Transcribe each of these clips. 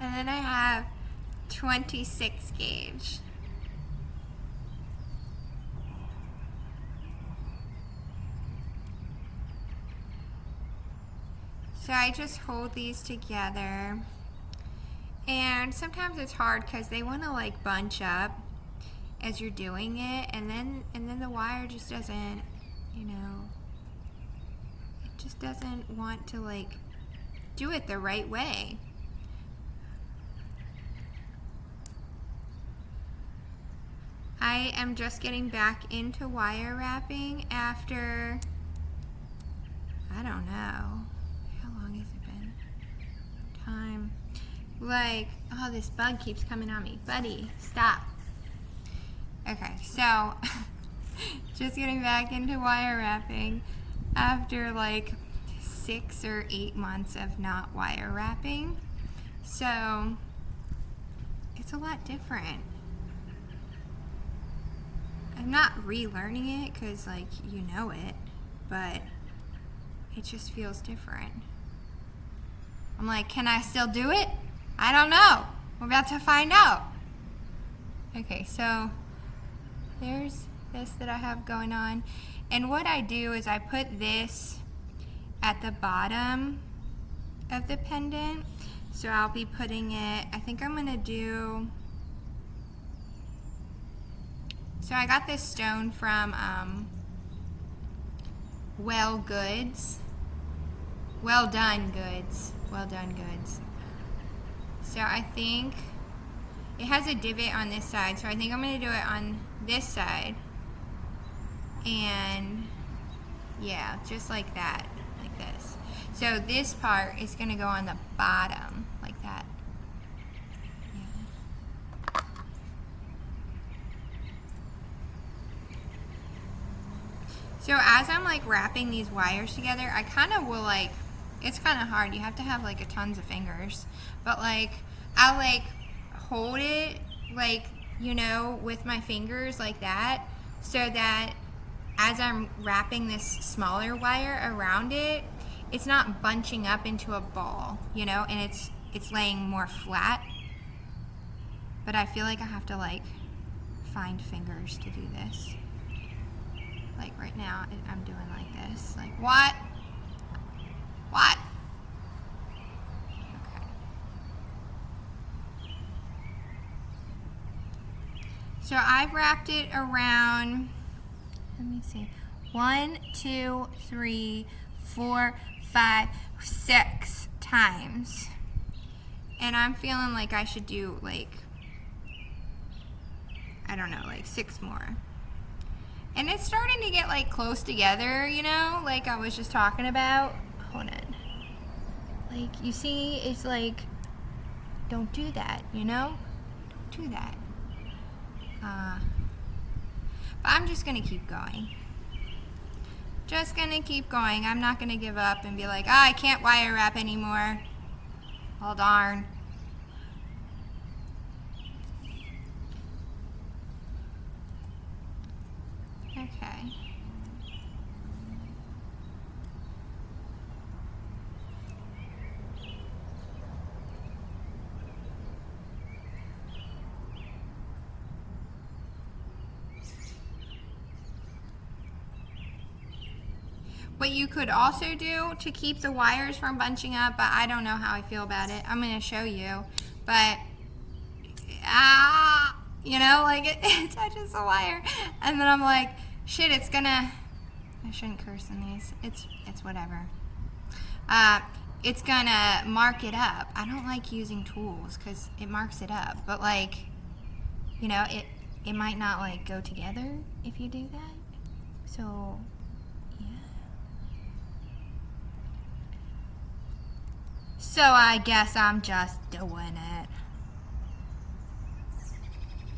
And then I have 26 gauge. So I just hold these together, and sometimes it's hard because they want to like bunch up as you're doing it, and then the wire just doesn't, you know, it just doesn't want to like do it the right way. I am just getting back into wire wrapping after, I don't know, how long has it been? Time. Like, oh, this bug keeps coming on me. Buddy, stop. Okay, so just getting back into wire wrapping after like 6 or 8 months of not wire wrapping. So it's a lot different. I'm not relearning it because like you know it, but it just feels different. I'm like, can I still do it? I don't know. We're about to find out. Okay, so there's this that I have going on. And what I do is I put this at the bottom of the pendant. So I'll be putting it, I think I'm gonna do, so I got this stone from Well Done Goods. So I think it has a divot on this side, so I think I'm going to do it on this side. And yeah, just like that, like this. So this part is going to go on the bottom, like that. Yeah. So as I'm like wrapping these wires together, I kind of will like, it's kind of hard. You have to have like a tons of fingers, but like I'll like hold it like, you know, with my fingers like that, so that as I'm wrapping this smaller wire around it, it's not bunching up into a ball, you know, and it's laying more flat. But I feel like I have to like find fingers to do this. Like right now, I'm doing like this. Like, what? What? Okay. So I've wrapped it around, let me see, 1, 2, 3, 4, 5, 6 times. And I'm feeling like I should do like, I don't know, like 6 more. And it's starting to get like close together, you know, like I was just talking about. Hold on. Like, you see, it's like, don't do that, you know? Don't do that. But I'm just gonna keep going. Just gonna keep going. I'm not gonna give up and be like, oh, I can't wire wrap anymore. Oh, darn. Okay. What you could also do to keep the wires from bunching up, but I don't know how I feel about it. I'm going to show you. But, you know, like it touches the wire. And then I'm like, shit, it's going to, I shouldn't curse in these. It's whatever. It's going to mark it up. I don't like using tools because it marks it up. But, like, you know, it might not, like, go together if you do that. So, yeah. So I guess I'm just doing it.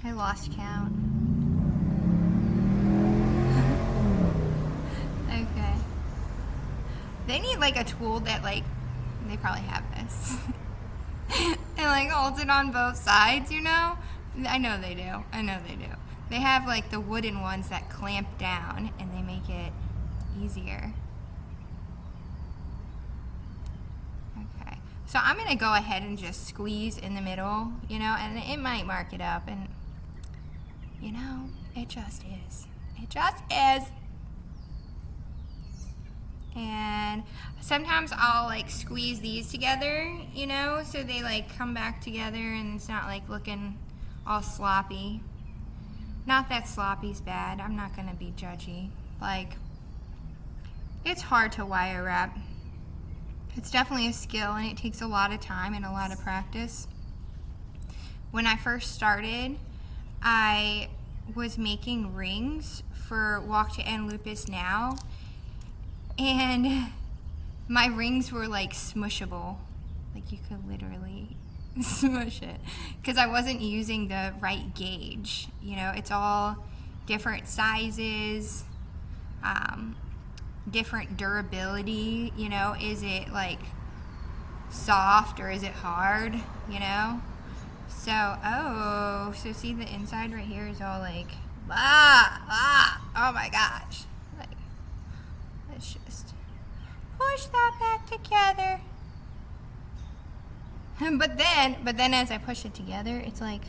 I lost count. Okay. They need like a tool that like, they probably have this. And like holds it on both sides, you know? I know they do. They have like the wooden ones that clamp down and they make it easier. So I'm going to go ahead and just squeeze in the middle, you know, and it might mark it up. And, you know, it just is. It just is. And sometimes I'll like squeeze these together, you know, so they like come back together and it's not like looking all sloppy. Not that sloppy's bad. I'm not going to be judgy. Like, it's hard to wire wrap. It's definitely a skill and it takes a lot of time and a lot of practice. When I first started, I was making rings for Walk to End Lupus Now, and my rings were like smushable. Like you could literally smush it because I wasn't using the right gauge. You know, it's all different sizes, different durability. You know, is it like soft or is it hard? You know? So, so see the inside right here is all like, oh my gosh. Like, let's just push that back together. But then as I push it together, it's like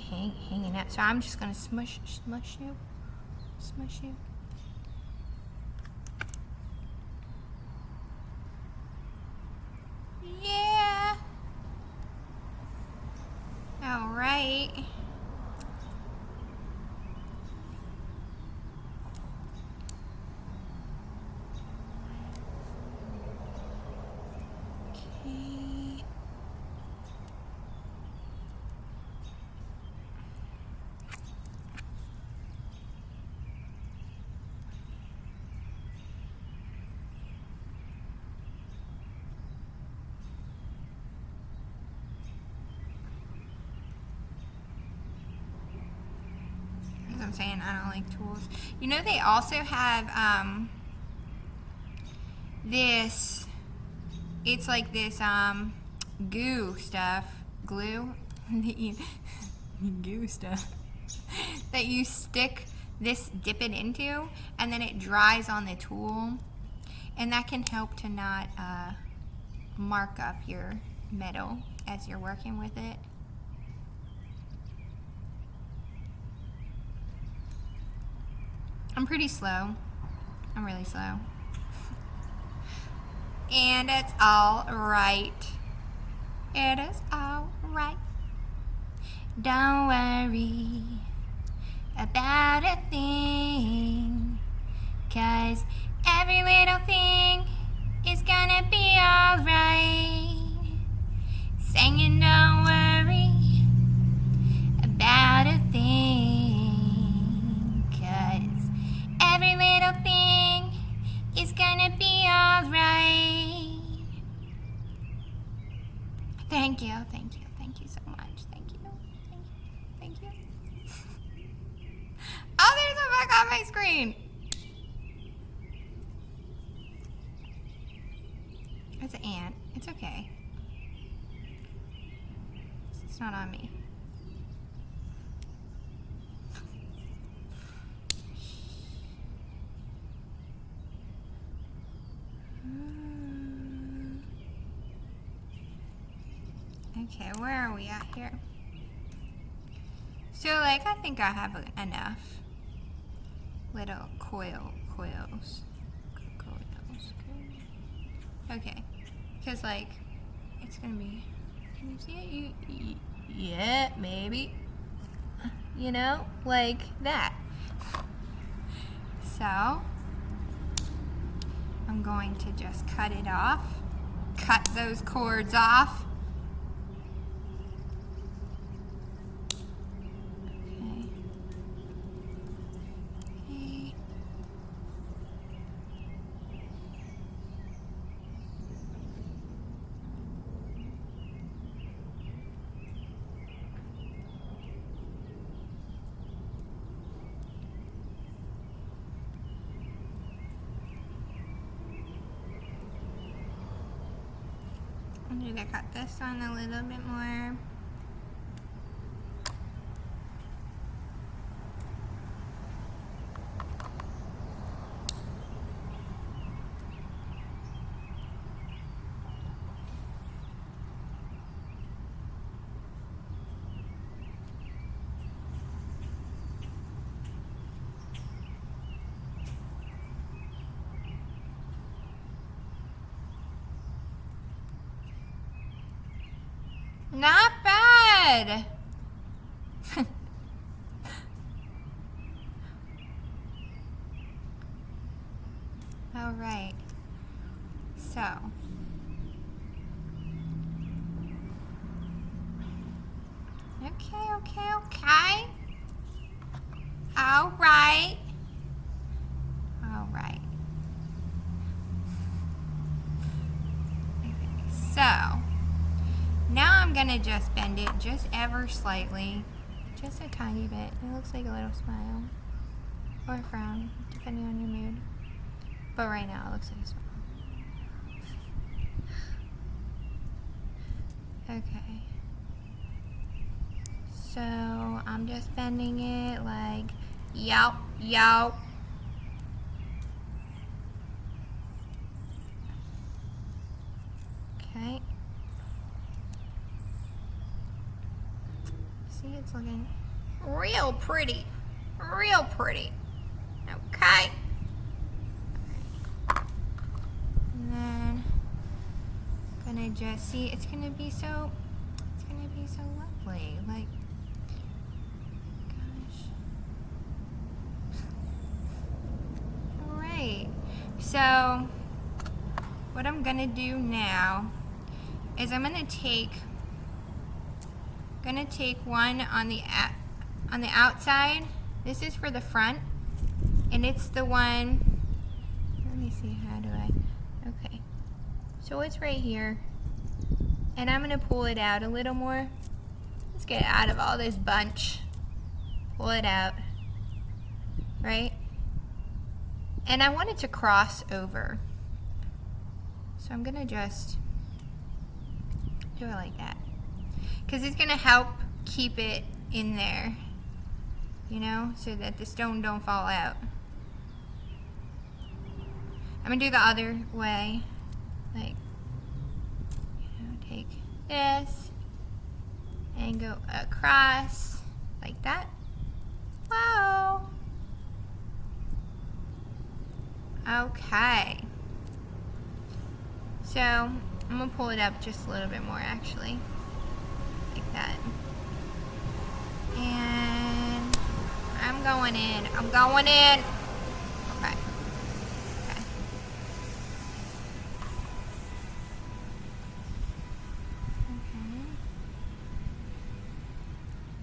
hanging out. So I'm just gonna smush you. Yeah. All right. Okay. As I'm saying, I don't like tools. You know, they also have this. It's like this glue stuff that you stick this, dip it into, and then it dries on the tool, and that can help to not mark up your metal as you're working with it. I'm pretty slow. I'm really slow. And it's all right. It is all right. Don't worry about a thing, 'cause every little thing is gonna be alright. Singing, don't worry about a thing, 'cause every little thing is gonna be alright. Thank you so much. Thank you. Oh, there's a bug on my screen. It's an ant. It's okay. It's not on me. Okay, where are we at here? So, like, I think I have enough little coils. Okay, because, like, it's gonna be, can you see it? Yeah, maybe. You know, like that. So, I'm going to just cut it off. Cut those cords off. I'm gonna cut this one a little bit more. good. All right. So. Okay. All right. All right. So, now I'm going to just bend it just ever slightly. Just a tiny bit. It looks like a little smile. Or a frown, depending on your mood. But right now it looks like a smile. Okay. So I'm just bending it like yow. Okay. See, it's looking real pretty. Real pretty. Okay. And then I'm gonna just see, it's gonna be so lovely. Like, gosh. Alright. So what I'm gonna do now is I'm gonna take one on the outside. This is for the front, and it's the one, let me see, how do I, okay, so it's right here, and I'm gonna pull it out a little more. Let's get it out of all this bunch. Pull it out, right? And I want it to cross over, so I'm gonna just do it like that, because it's gonna help keep it in there, you know, so that the stone don't fall out. I'm gonna do the other way, like, you know, take this and go across like that. Wow. Okay. So I'm gonna pull it up just a little bit more, actually, like that. And I'm going in. Okay. Okay.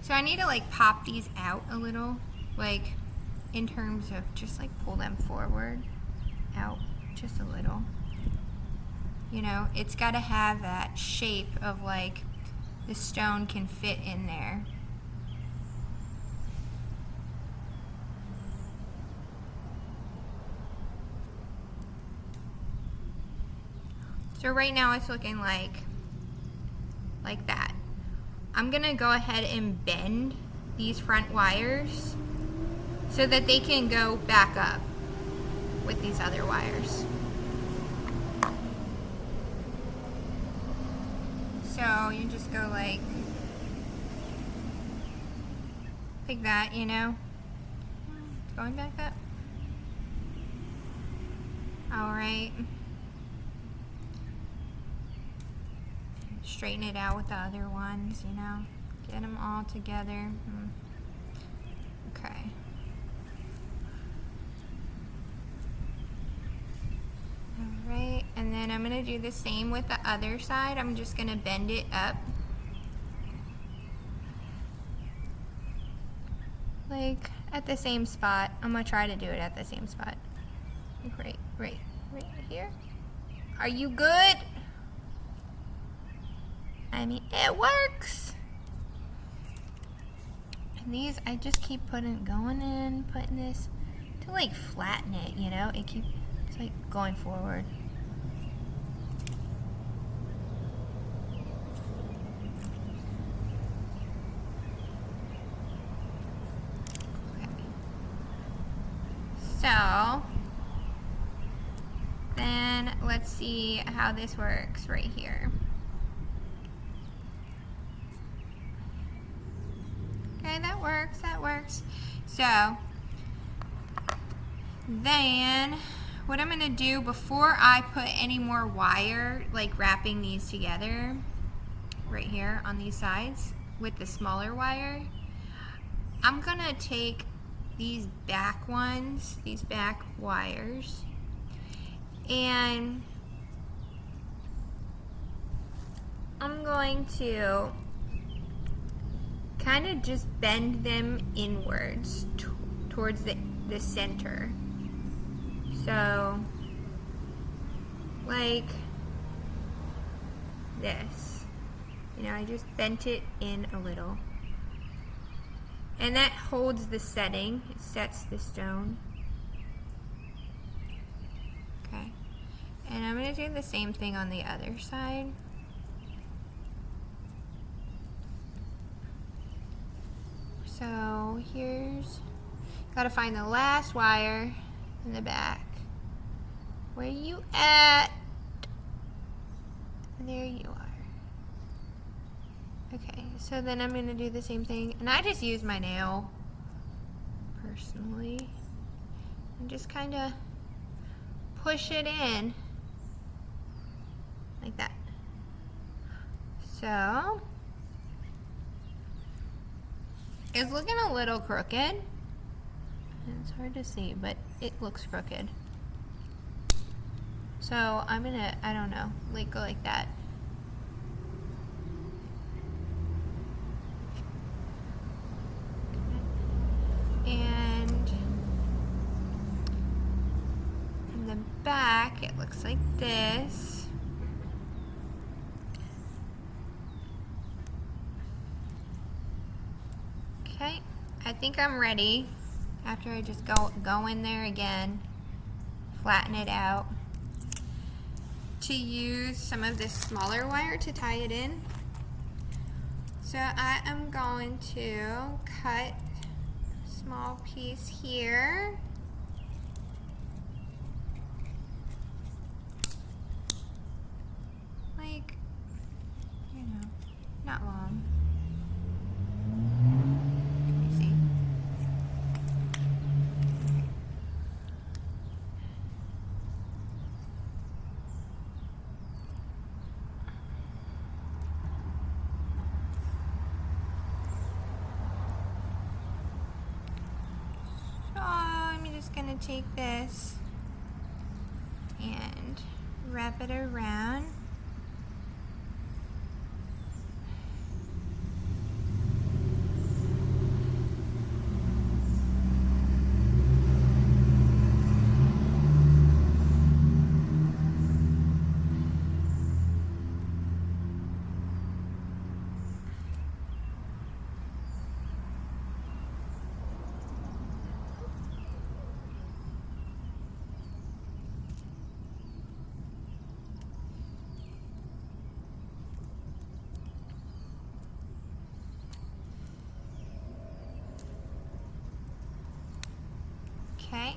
So I need to like pop these out a little, like in terms of just like pull them forward, out just a little. You know, it's got to have that shape of like the stone can fit in there. So right now it's looking like that. I'm gonna go ahead and bend these front wires so that they can go back up with these other wires. So you just go like that, you know? It's going back up. All right. Straighten it out with the other ones, you know? Get them all together. Okay. Alright, and then I'm going to do the same with the other side. I'm just going to bend it up. Like at the same spot. I'm going to try to do it at the same spot. Like right here. Are you good? I mean, it works. And these, I just keep putting this to like flatten it, you know? It's like going forward. Okay. So, then let's see how this works right here. Okay, that works. So, then what I'm going to do before I put any more wire, like wrapping these together right here on these sides, with the smaller wire, I'm gonna take these back ones, these back wires, and I'm going to kind of just bend them inwards towards the center. So, like this. You know, I just bent it in a little. And that holds the setting. It sets the stone. Okay. And I'm going to do the same thing on the other side. So here's, gotta find the last wire in the back. Where you at? There you are. Okay, so then I'm gonna do the same thing, and I just use my nail, personally, and just kind of push it in, like that. So, it's looking a little crooked. It's hard to see, but it looks crooked. So I'm gonna, I don't know, like go like that. And in the back, it looks like this. Okay, I think I'm ready. After I just go in there again, flatten it out, to use some of this smaller wire to tie it in. So I am going to cut a small piece here. Like, you know, not long. Gonna take this and wrap it around. Okay.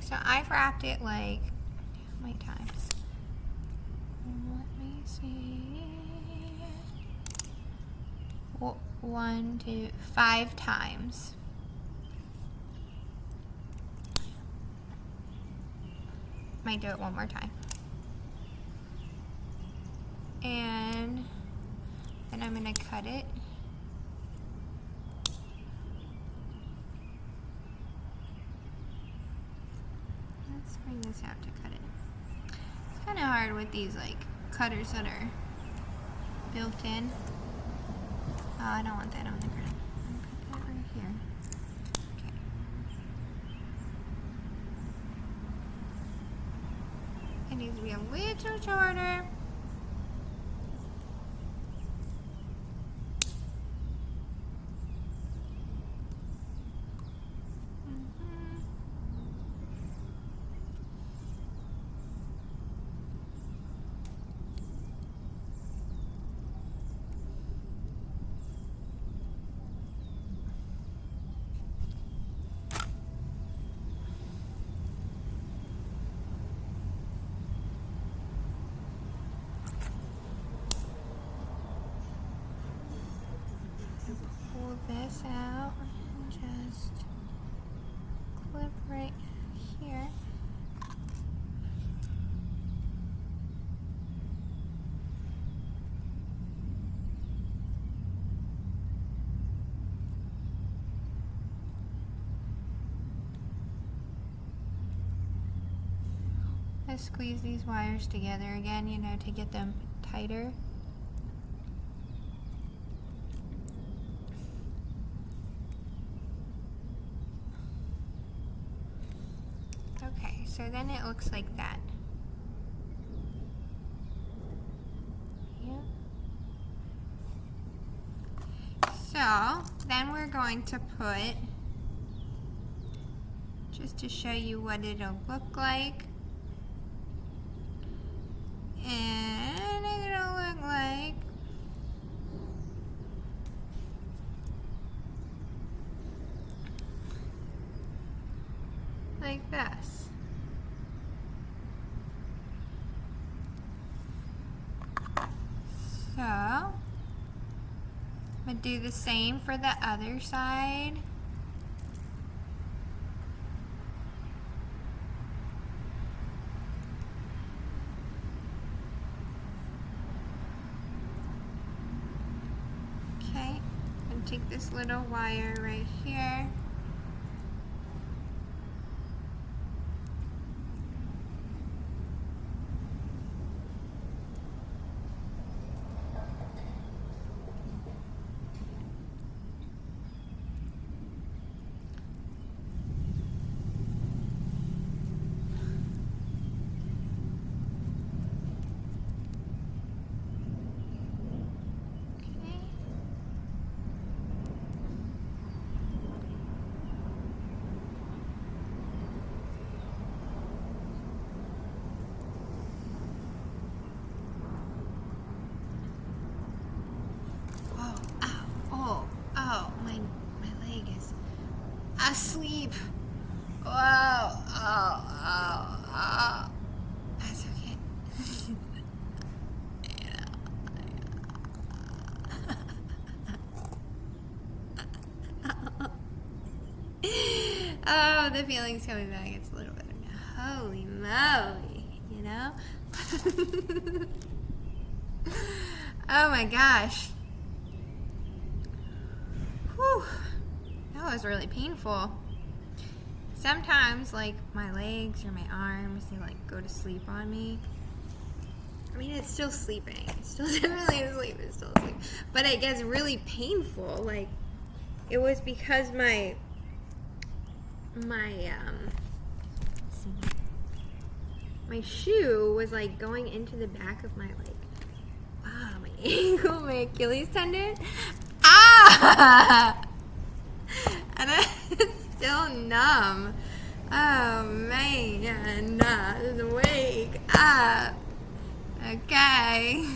So I've wrapped it like, how many times? Let me see. 1, 2, 5 times. Might do it one more time. And then I'm gonna cut it. Let's bring this out to cut it. It's kind of hard with these like cutters that are built in. Oh, I don't want that on the ground. I'm gonna put that right here. Okay. It needs to be a little shorter. this out and just clip right here. I squeeze these wires together again, you know, to get them tighter. Okay, so then it looks like that. Yeah. So then we're going to put, just to show you what it'll look like, and it'll look like this. So I'm going to do the same for the other side. Okay, and take this little wire right here. Asleep. Whoa. Oh. That's okay. Oh, the feeling's coming back. It's a little better now. Holy moly, you know? Oh my gosh. Whew. That was really painful. Sometimes, like, my legs or my arms, they, like, go to sleep on me. I mean, it's still sleeping. It's still really asleep. It's still asleep. But it gets really painful. Like, it was because my shoe was, like, going into the back of my, like, my ankle, my Achilles tendon. Ah! And it's still numb. Oh man, wake up. Okay.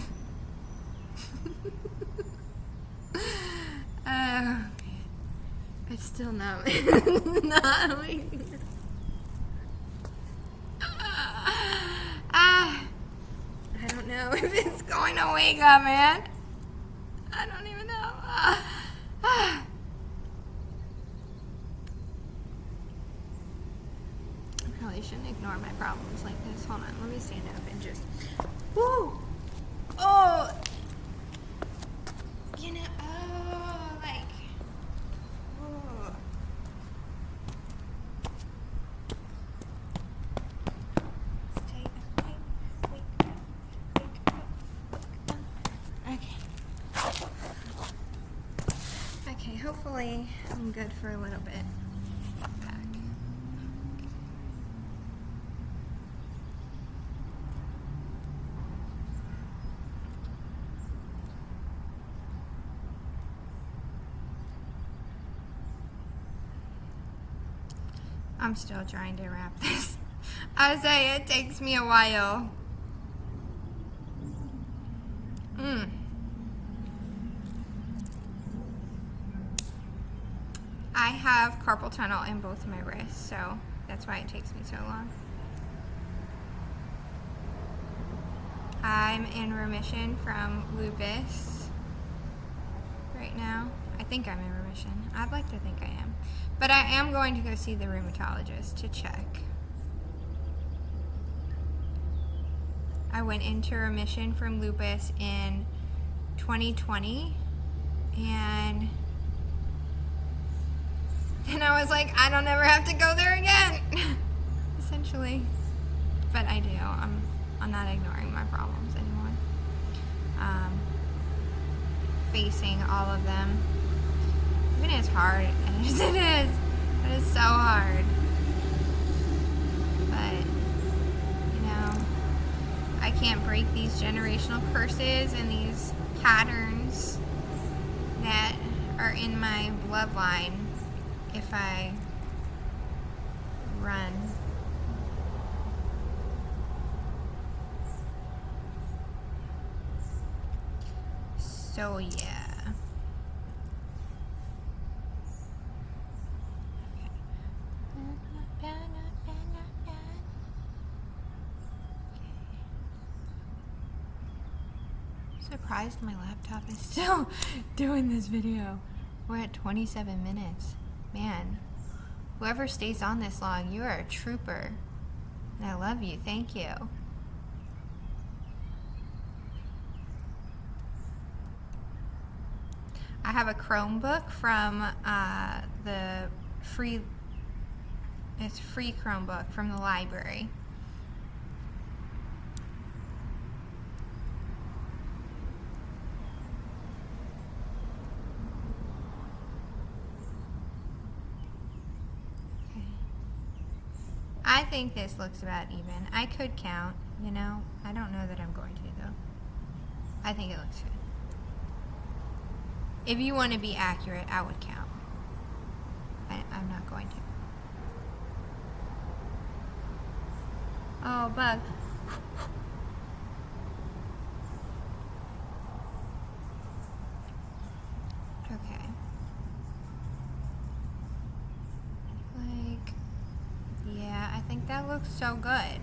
Oh man, it's still numb. Not waking up. I don't know if it's going to wake up, man. I don't even know. I probably shouldn't ignore my problems like this. Hold on, let me stand up and just, woo! Oh! You know, like, oh. Stay awake, wake up. Okay. Okay, hopefully I'm good for a little bit. Back. I'm still trying to wrap this. I say it takes me a while. I have carpal tunnel in both of my wrists, so that's why it takes me so long. I'm in remission from lupus right now. I think I'm in remission. I'd like to think I am. But I am going to go see the rheumatologist to check. I went into remission from lupus in 2020, and then I was like, I don't ever have to go there again, essentially. But I do. I'm not ignoring my problems anymore. Facing all of them, even as hard as it is so hard. But I can't break these generational curses and these patterns that are in my bloodline if I run. So yeah. Surprised my laptop is still doing this video. We're at 27 minutes. Man, whoever stays on this long, you are a trooper. And I love you. Thank you. I have a Chromebook from it's free Chromebook from the library. I think this looks about even. I could count, I don't know that I'm going to, though. I think it looks good. If you want to be accurate, I would count. I'm not going to. Oh, bug. Okay. Yeah, I think that looks so good.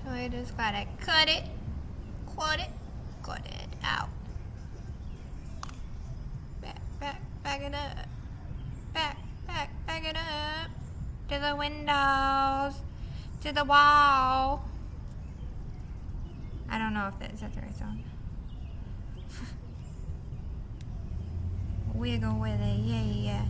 So I just gotta cut it out. Back it up. Back it up. To the windows. To the wall. I don't know if that's the right song. Wiggle with it, yeah.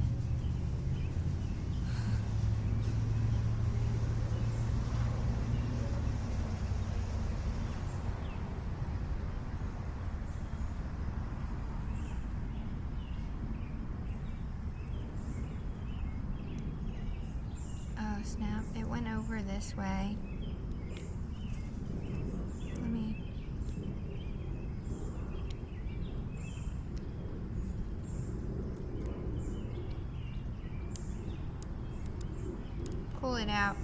Oh snap, it went over this way. Let me... pull it out.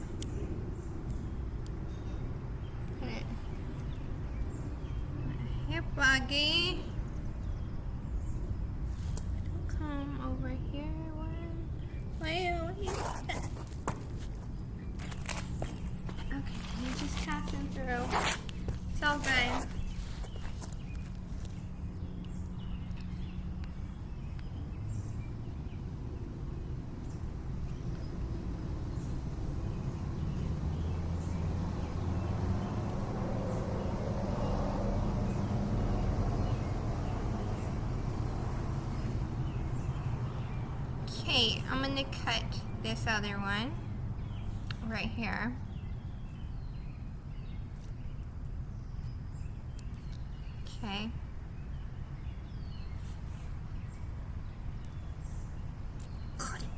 Put it. Here, buggy. Don't come over here. Why are you? Okay, you just passing through. It's all good. Okay, I'm going to cut this other one right here. Okay. Cut it.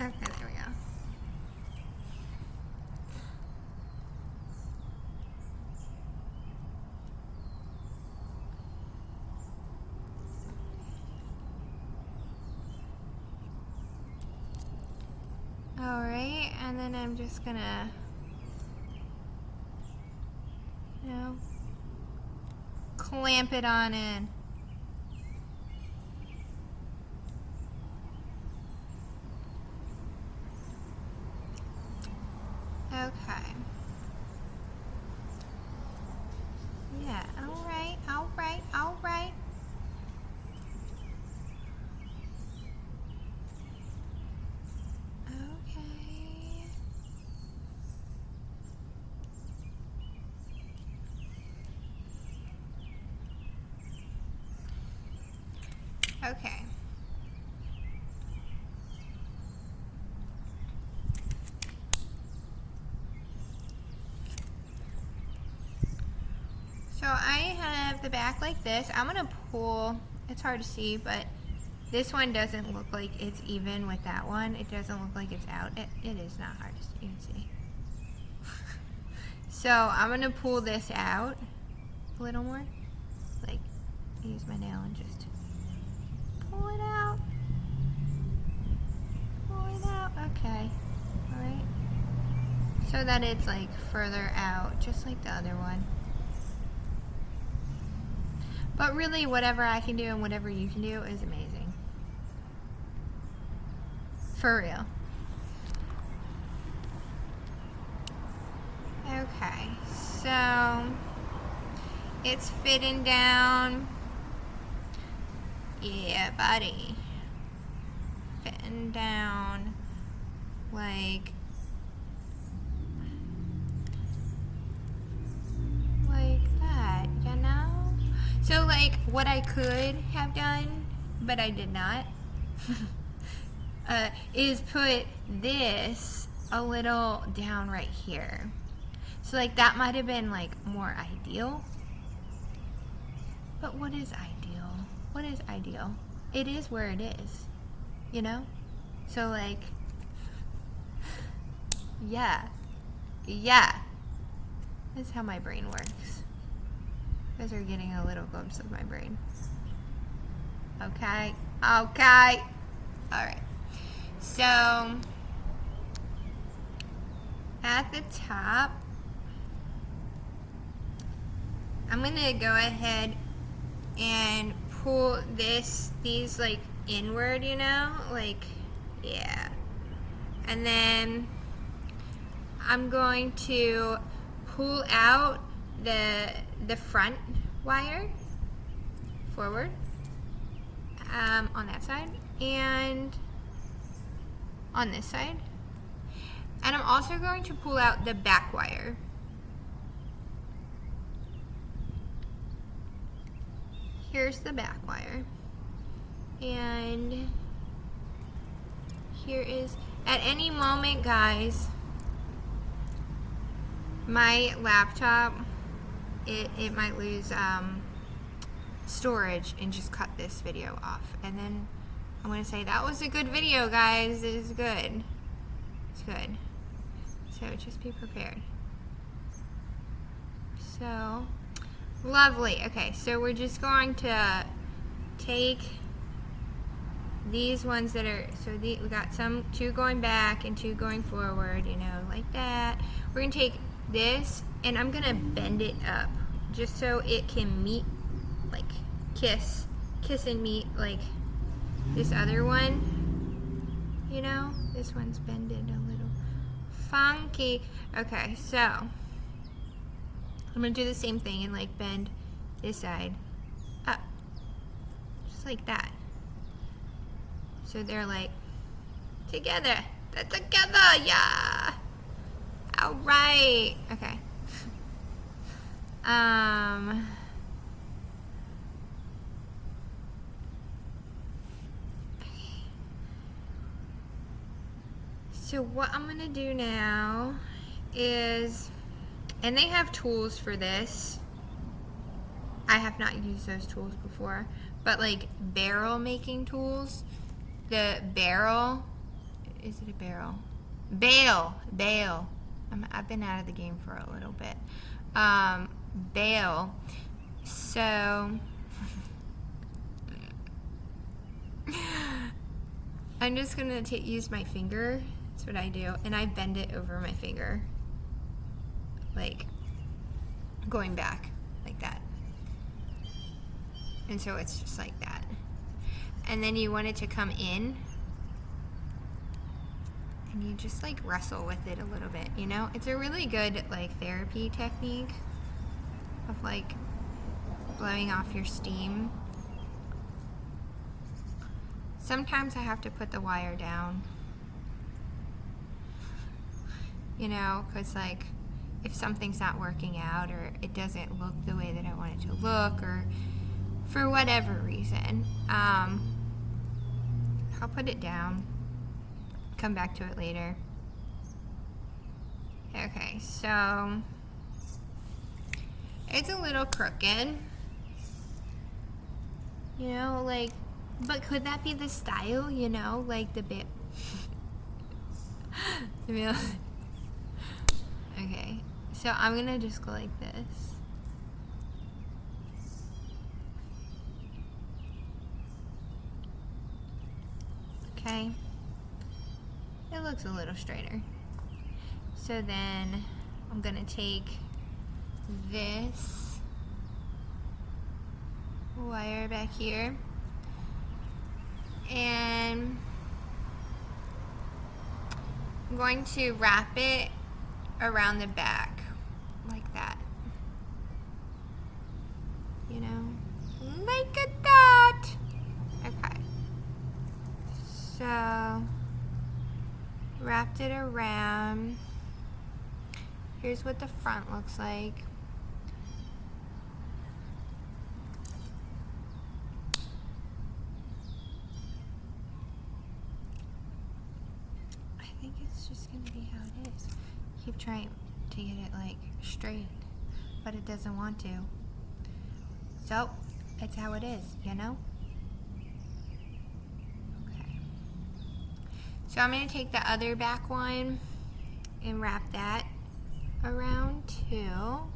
Okay, there we go. Alright, and then I'm just gonna, clamp it on in. Okay. Okay. So I have the back like this. I'm gonna pull, it's hard to see, but this one doesn't look like it's even with that one. It doesn't look like it's out. It is not hard to see, you can see. So I'm gonna pull this out a little more. Like, use my nail and just pull it out. Pull it out, okay. All right. So that it's like further out, just like the other one. But really, whatever I can do and whatever you can do is amazing. For real. Okay, so it's fitting down. Yeah, buddy. Fitting down like that, you know? So like what I could have done, but I did not, is put this a little down right here. So like that might have been like more ideal. But what is ideal? What is ideal? It is where it is, you know? So like, yeah. That's how my brain works. You guys are getting a little glimpse of my brain. Okay. Alright. So, at the top, I'm going to go ahead and pull these like inward, you know? Like, yeah. And then I'm going to pull out the front wire forward on that side and on this side. And I'm also going to pull out the back wire. Here's the back wire. And here is, at any moment, guys, my laptop, it might lose storage and just cut this video off. And then I'm going to say, that was a good video, guys. It is good. It's good. So just be prepared. So, lovely. Okay, so we're just going to take these ones that are, so we got two going back and two going forward, you know, like that. We're going to take this and I'm going to bend it up just so it can meet, like kiss and meet like this other one, you know. This one's bended a little funky. Okay, so I'm going to do the same thing and like bend this side up, just like that. So they're like together. They're together, yeah. All right. Okay. So what I'm gonna do now is, and they have tools for this. I have not used those tools before, but like barrel making tools. The barrel, is it a barrel? Bale. I've been out of the game for a little bit. Bale. So I'm just gonna use my finger. That's what I do, and I bend it over my finger, like going back like that. And so it's just like that. And then you want it to come in, and you just like wrestle with it a little bit, you know? It's a really good like therapy technique of like blowing off your steam. Sometimes I have to put the wire down, you know, because like if something's not working out or it doesn't look the way that I want it to look, or for whatever reason, I'll put it down. Come back to it later. Okay, so it's a little crooked. You know, like, but could that be the style, you know? Like the bit. Okay, so I'm gonna just go like this. Okay, it looks a little straighter. So then I'm gonna take this wire back here and I'm going to wrap it around the back like that, you know, like that. Okay, so wrapped it around. Here's what the front looks like. I think it's just gonna be how it is. Keep trying to get it like straight, but it doesn't want to. So it's how it is, you know? Okay. So I'm gonna take the other back one and wrap that around too,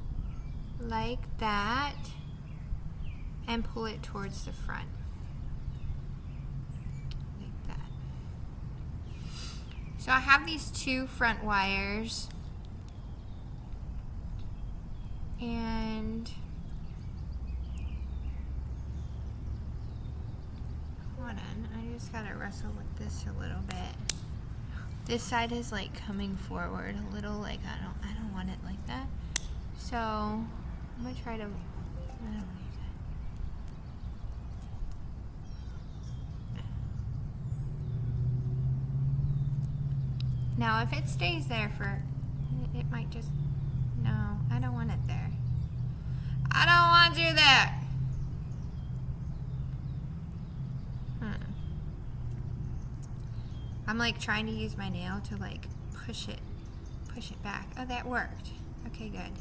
like that, and pull it towards the front, like that. So I have these two front wires, and hold on, I just gotta wrestle with this a little bit. This side is like coming forward a little, like I don't want it like that. So I'm gonna try to, I don't want to use it. Now if it stays there for, it might just, no, I don't want it there. I don't want you there. I'm like trying to use my nail to like push it back. Oh, that worked. Okay, good.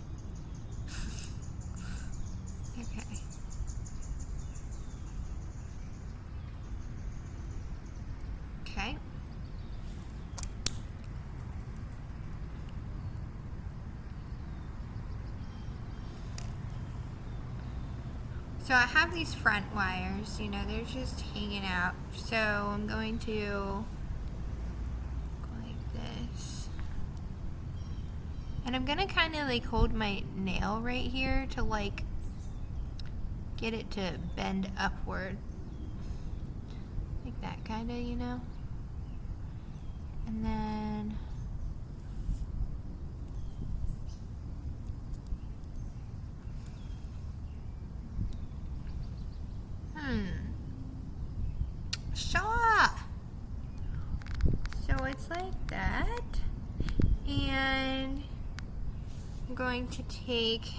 Okay. Okay. So I have these front wires, you know, they're just hanging out. So I'm going to go like this. And I'm gonna kind of like hold my nail right here to like get it to bend upward. Like that kind of, you know? And then sure. So it's like that. And I'm going to take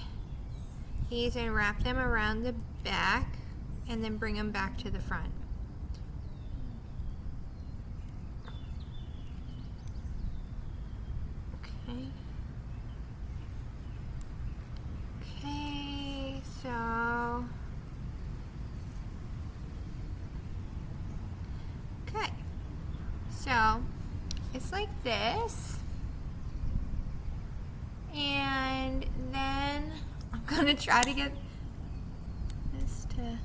these and wrap them around the back and then bring them back to the front. Okay. Okay, so okay. So it's like this. And then I'm gonna try to get this to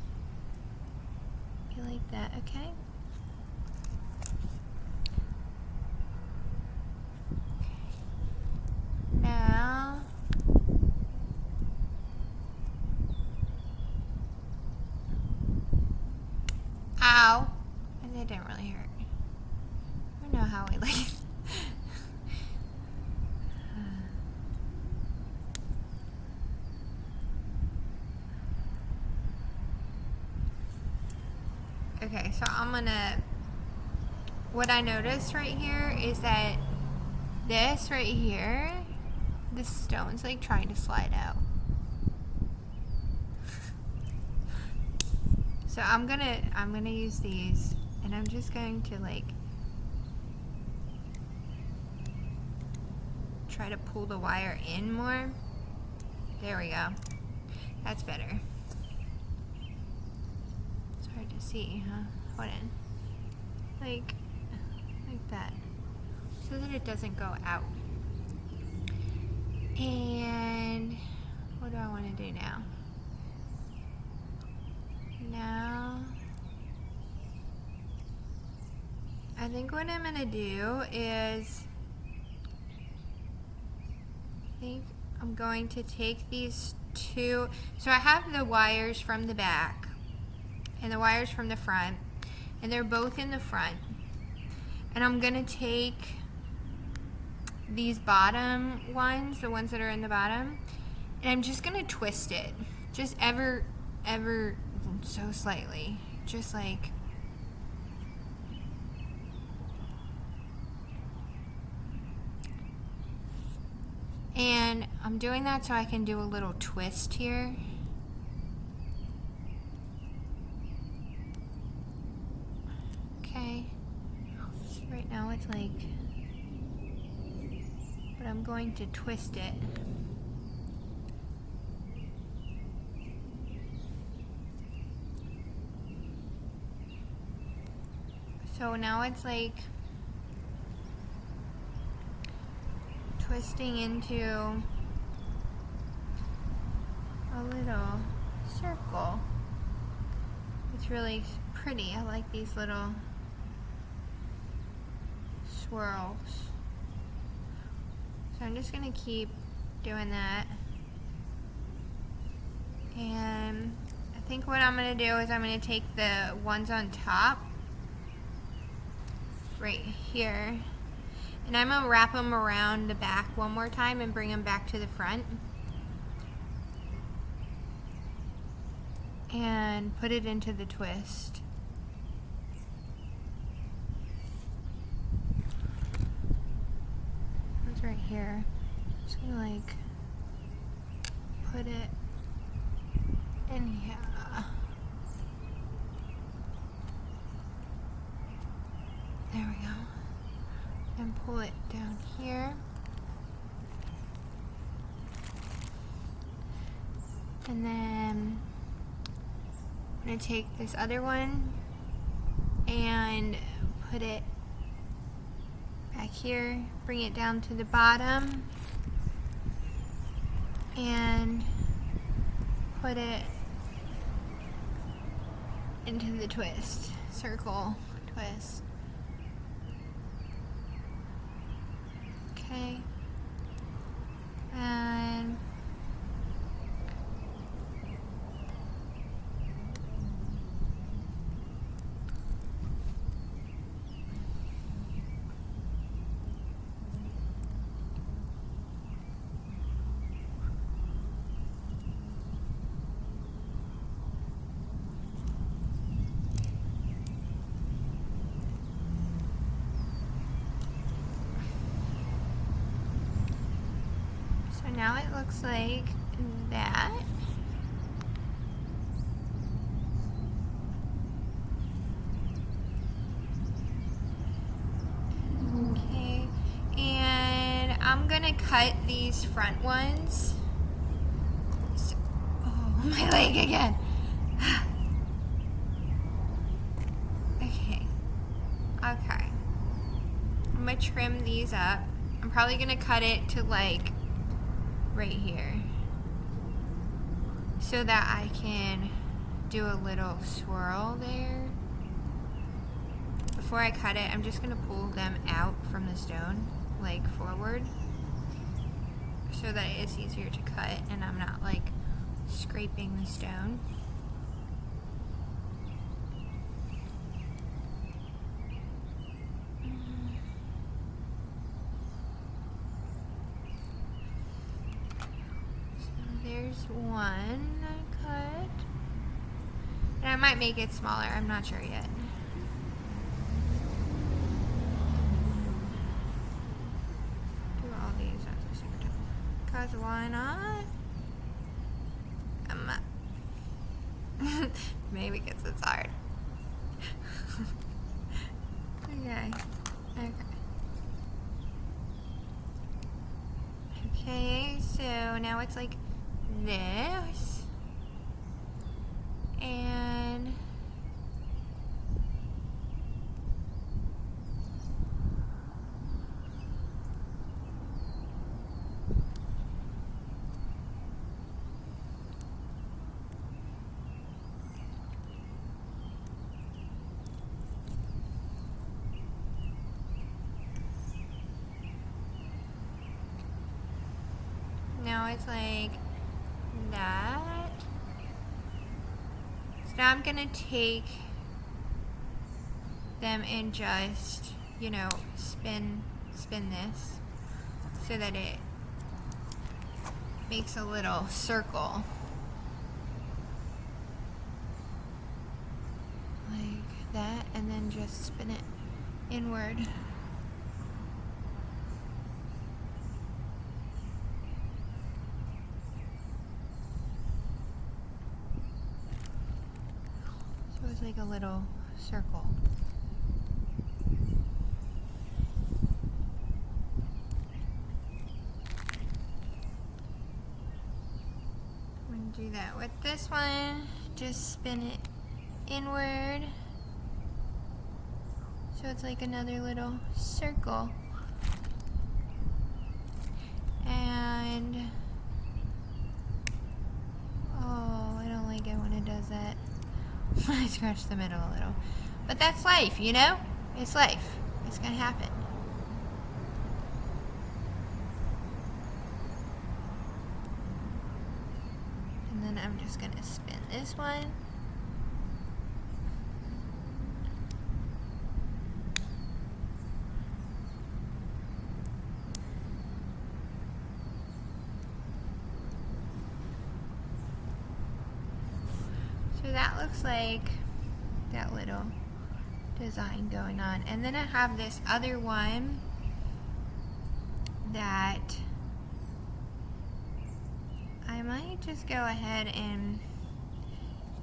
be like that, okay? Now, ow, that didn't really hurt. I don't know how I like it. Okay, so I'm gonna, what I noticed right here is that this right here, the stone's like trying to slide out. So I'm gonna use these And I'm just going to like try to pull the wire in more. There we go. That's better. It's hard to see, huh? Hold on. Like that. So that it doesn't go out. And what do I want to do now? Now, I think what I'm going to do is, I'm going to take these two. So I have the wires from the back and the wires from the front, and they're both in the front. And I'm going to take these bottom ones, the ones that are in the bottom, and I'm just going to twist it. Just ever so slightly. Just like, and I'm doing that so I can do a little twist here. Okay. So right now it's like, but I'm going to twist it. So now it's like twisting into a little circle. It's really pretty. I like these little swirls. So I'm just going to keep doing that. And I think what I'm going to do is I'm going to take the ones on top right here, and I'm going to wrap them around the back one more time and bring them back to the front and put it into the twist. It's right here. I'm just going to like put it in here. There we go. And pull it down here. And then I'm going to take this other one and put it back here, bring it down to the bottom, and put it into the twist, circle twist. Okay, and now it looks like that. Okay, and I'm gonna cut these front ones. So, oh, my leg again. Okay. I'm gonna trim these up. I'm probably gonna cut it to like right here so that I can do a little swirl there. Before I cut it, I'm just going to pull them out from the stone, like forward, so that it's easier to cut and I'm not like scraping the stone. There's one I cut. And I might make it smaller, I'm not sure yet. Do all these at the same time. Cause why not? Come on. Maybe because it's hard. Okay. Okay. Okay, so now it's like this. And now it's like that. So now I'm gonna take them and just, you know, spin this so that it makes a little circle. Like that, and then just spin it inward. So it's like a little circle. I'm going to do that with this one. Just spin it inward. So it's like another little circle. And oh, I don't like it when it does that. I scratch the middle a little. But that's life, you know? It's life. It's gonna happen. And then I'm just gonna spin this one. So that looks like that little design going on. And then I have this other one that I might just go ahead and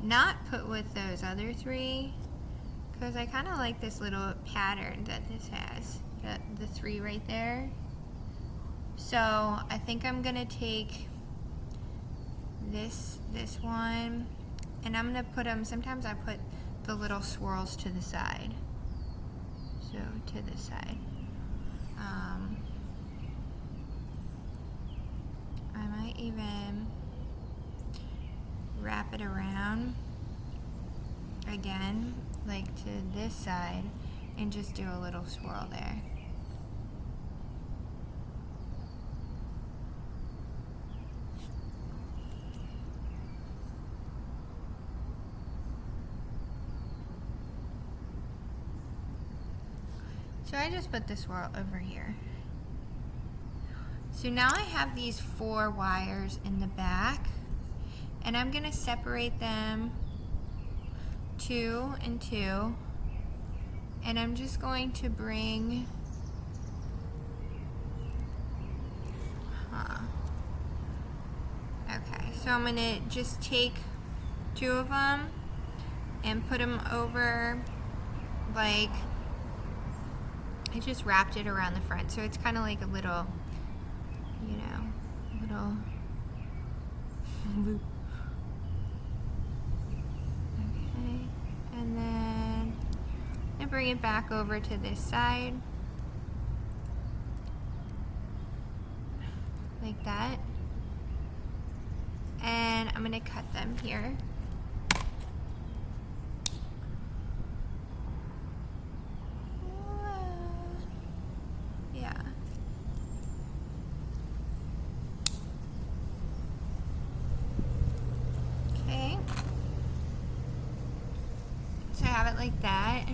not put with those other three, because I kind of like this little pattern that this has, the three right there. So I think I'm gonna take this one, and I'm gonna put them, sometimes I put the little swirls to the side. So to the side. I might even wrap it around again, like to this side, and just do a little swirl there. So I just put the swirl over here. So now I have these 4 wires in the back, and I'm going to separate them 2 and 2, and I'm just going to bring okay, so I'm going to just take 2 of them and put them over, like, I just wrapped it around the front, so it's kind of like a little, you know, little loop. Okay, and then I bring it back over to this side, like that, and I'm going to cut them here. Have it like that,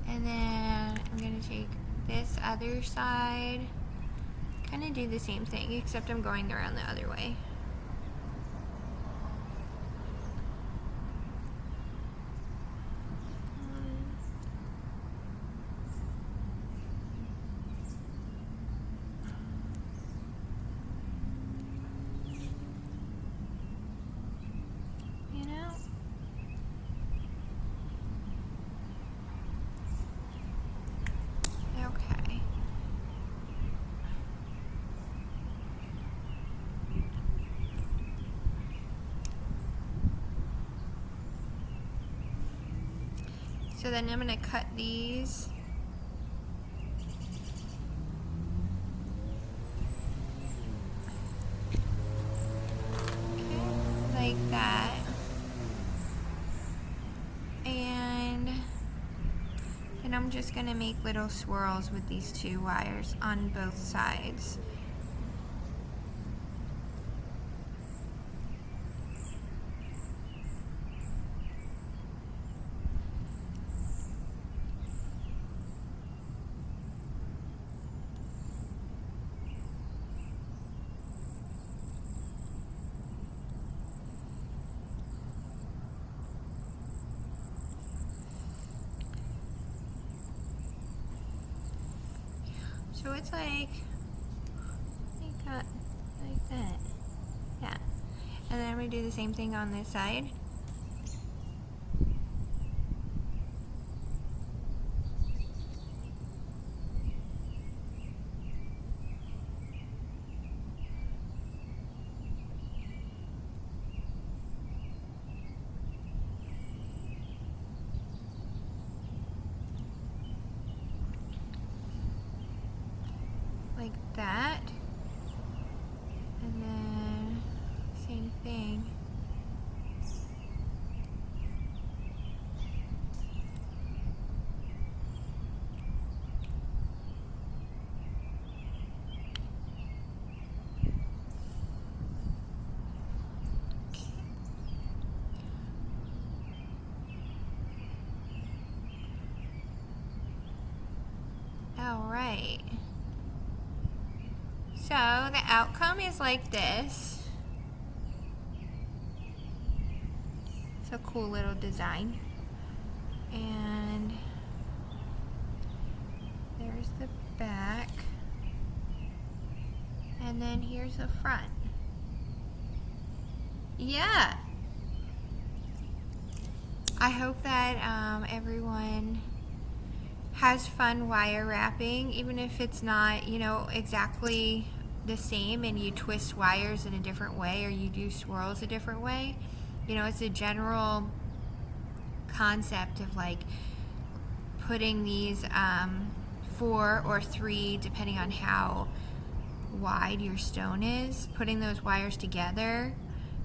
and then I'm going to take this other side, kind of do the same thing, except I'm going around the other way. then I'm going to cut these. Okay, like that. And I'm just going to make little swirls with these 2 wires on both sides. So it's like that. Yeah. And then I'm going to do the same thing on this side. Like that. And then same thing. All right. So the outcome is like this. It's a cool little design. And there's the back. And then here's the front. Yeah. I hope that everyone has fun wire wrapping, even if it's not, you know, exactly the same and you twist wires in a different way or you do swirls a different way. You know, it's a general concept of like putting these 4 or 3, depending on how wide your stone is, putting those wires together,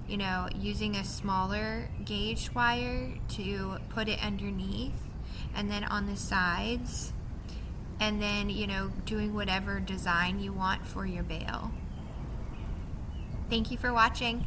you know, using a smaller gauge wire to put it underneath and then on the sides, and then, you know, doing whatever design you want for your bale. Thank you for watching.